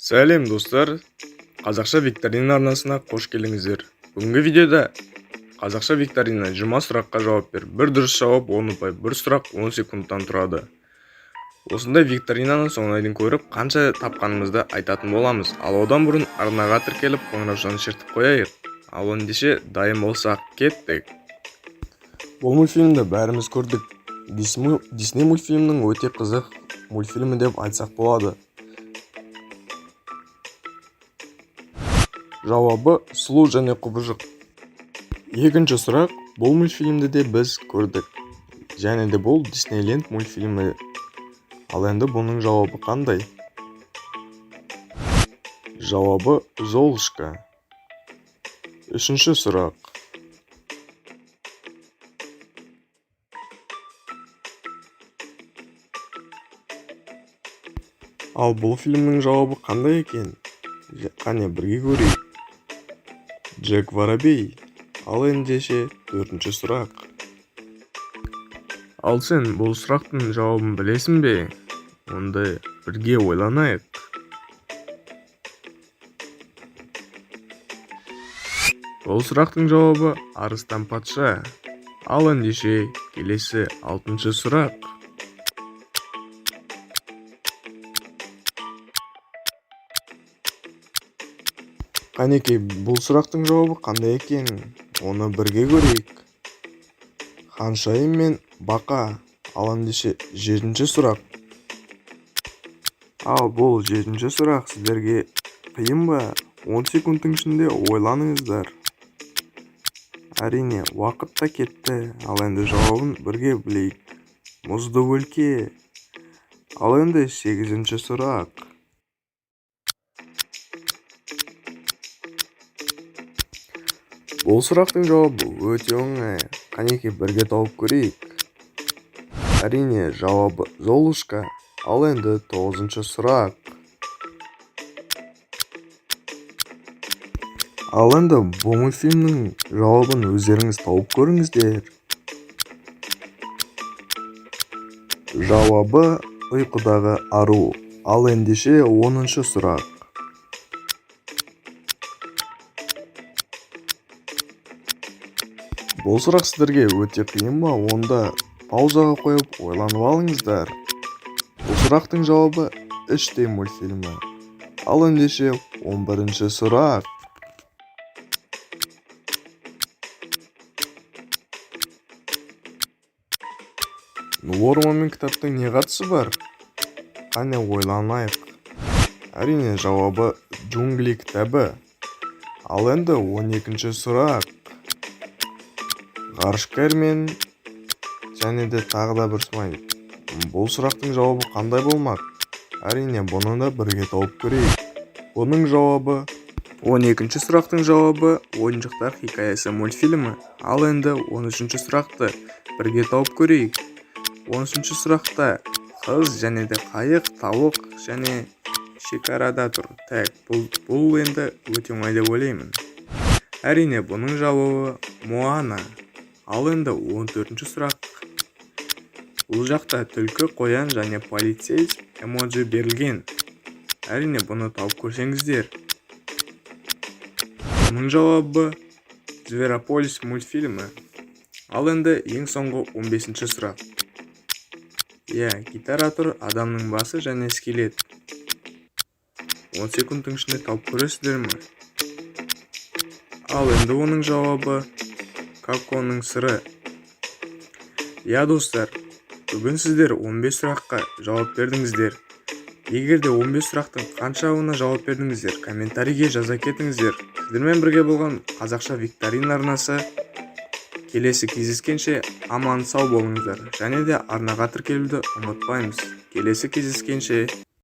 Сәлем достар, қазақша викторина арнасына қош келдіңіздер. Бүгінгі видеода қазақша викторина 20 сұраққа жауап бер. Бір дұрыс жауап 10 ұпай, бір сұрақ 10 секундтан тұрады. Осындай викторинаны соңынан көріп, қанша тапқанымызды айтатын боламыз. Ал одан бұрын арнаға тіркеліп, қоңыраушаны шертіп қояйық. Ал ендеше дайын болсақ, кеттік. Бұл мультфильмді бәріміз көрдік. Дисней мультфильмінің өте қызық мультфильмі деп айтсақ болады. Жауабы сұлу және құбыжық. Екінші сұрақ, бұл мультфильмді де біз көрдік. Және де бұл Диснейленд мультфильмі. Ал енді бұның жауабы қандай? Жауабы Золушка. Үшінші сұрақ. Ал бұл фильмнің жауабы қандай екен? Қане бірге көрейік. Джек Воробей. Ал ендеше төртінші сұрақ. Ал сен бұл сұрақтың жауабын білесің бе? Онда бірге ойланайық. Бұл сұрақтың жауабы Арыстан патша. Ал ендеше келесі алтыншы сұрақ. Қанекей, бұл сұрақтың жауабы қандай екен? Оны бірге көрейік. Ханшайым мен Бақа. Ал ендеше жетінші сұрақ. Ал бұл жетінші сұрақ сіздерге қиын ба? 10 секундтың ішінде ойланыңыздар. Әрине, уақыт та кетті. Ал енді жауабын бірге білейік. Мұзды өлке. Ал енді 8-ші сұрақ. Бұл сұрақтың жауабы өте оңай. Қанекей бірге тауып көрейік. Әрине, жауабы Золушка. Ал енді 9-ші сұрақ. Ал енді бұл мультфильмнің жауабын өздеріңіз тауып көріңіздер. Жауабы ұйқыдағы ару. Ал ендеше 10-шы сұрақ. Бұл сұрақ сіздерге өте қиын ба? Онда паузаға қойып ойланып алыңыздар. Бұл сұрақтың жауабы Іштей мультфильмі. Ал ендеше 11-ші сұрақ. Орман мен кітаптың не қатысы бар? Қане ойланайық. Әрине, жауабы Джунгли кітабы. Ал енді 12-ші сұрақ. Ғарышкер мен және де тағы да бір смайлик. Бұл сұрақтың жауабы қандай болмақ? Әрине, бұны да бірге тауып көрейік. Бұның жауабы 12-ші сұрақтың жауабы Ойыншықтар хикаясы мультфильмі. Ал енді 13-ші сұрақты бірге тауып көрейік. 13-ші сұрақта қыз және де қайық, тауық және шекарада тұр. Так, бұл енді өте оңай деп ойлаймын. Әрине, бұның жауабы Моана. Ал енді 14-ші сұрақ. Бұл жақта түлкі, қоян және полицей эмоджи берілген. Әрине, бұны тауып көрсеңіздер. Бұның жауабы Зверополис мультфильмі. Ал енді ең соңғы 15-ші сұрақ. Гитара тұр, адамның басы және скелет. 10 секундтың ішінде тауып көресіздер ме? Ал енді оның жауабы Каконың сыры. Достар, бүгін сіздер 15 сұраққа жауап бердіңіздер. Егер де 15 сұрақтың қаншауына жауап бердіңіздер, комментарийге жаза кетіңіздер. Сіздермен бірге болған қазақша викторина арнасы. Келесі кездескенше аман сау болыңыздар. Және де арнаға тіркелуді ұмытпаймыз. Келесі кездескенше